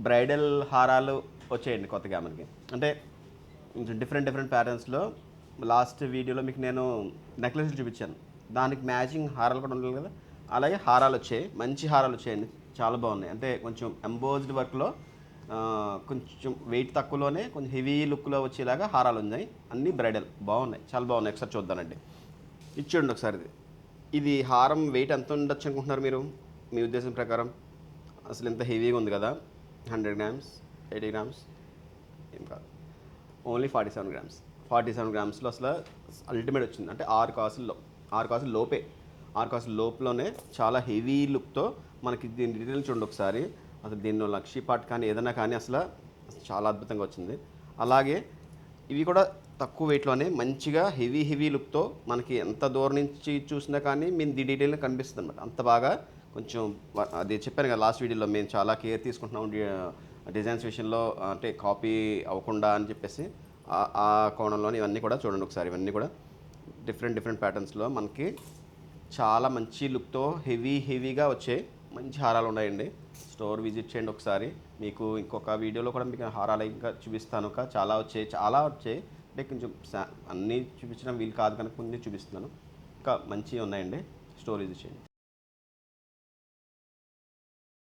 Bridal హారాలు వచ్చాయండి కొత్తగా మనకి. అంటే కొంచెం డిఫరెంట్ డిఫరెంట్ ప్యాటర్న్స్లో. లాస్ట్ వీడియోలో మీకు నేను నెక్లెస్లు చూపించాను, దానికి మ్యాచింగ్ హారాలు కూడా ఉండాలి కదా, అలాగే హారాలు వచ్చాయి. మంచి హారాలు వచ్చాయండి, చాలా బాగున్నాయి. అంటే కొంచెం ఎంబోజ్డ్ వర్క్లో కొంచెం వెయిట్ తక్కువలోనే కొంచెం హెవీ లుక్లో వచ్చేలాగా హారాలు ఉన్నాయి. అన్నీ బ్రైడల్ బాగున్నాయి, చాలా బాగున్నాయి. ఒకసారి చూద్దానండి. ఇచ్చేయండి ఒకసారి. ఇది హారం వెయిట్ ఎంత ఉండొచ్చు అనుకుంటున్నారు మీరు, మీ ఉద్దేశం ప్రకారం? అసలు ఎంత హెవీగా ఉంది కదా. 100 గ్రామ్స్, 80 గ్రామ్స్ ఏం కాదు, ఓన్లీ 47 గ్రామ్స్. 47 గ్రామ్స్లో అసలు అల్టిమేట్ వచ్చింది. అంటే 6 కాసుల్లో, 6 కాసుల లోపే, 6 కాసుల లోపులోనే చాలా హెవీ లుక్తో మనకి దీని డీటెయిల్ చూడండి ఒకసారి. అసలు దీనిలో లక్షీ పాట్ కానీ ఏదైనా కానీ అసలు చాలా అద్భుతంగా వచ్చింది. అలాగే ఇవి కూడా తక్కువ వెయిట్లోనే మంచిగా హెవీ లుక్తో మనకి ఎంత దూరం నుంచి చూసినా కానీ మేము ది డీటెయిల్గా కనిపిస్తుంది అనమాట. అంత బాగా కొంచెం అది చెప్పాను కదా లాస్ట్ వీడియోలో, మేము చాలా కేర్ తీసుకుంటున్నాం డిజైన్స్ విషయంలో, అంటే కాపీ అవ్వకుండా అని చెప్పేసి. ఆ కోణంలోని ఇవన్నీ కూడా చూడండి ఒకసారి. ఇవన్నీ కూడా డిఫరెంట్ డిఫరెంట్ ప్యాటర్న్స్లో మనకి చాలా మంచి లుక్తో హెవీగా వచ్చాయి. మంచి హారాలు ఉన్నాయండి. స్టోర్ విజిట్ చేయండి ఒకసారి. మీకు ఇంకొక వీడియోలో కూడా మీకు హారాలు ఇంకా చూపిస్తాను. చాలా వచ్చాయి. అంటే కొంచెం అన్నీ చూపించడం వీలు కాదు కనుక ముందే చూపిస్తున్నాను. ఇంకా మంచివి ఉన్నాయండి. స్టోర్ విజిట్ చేయండి.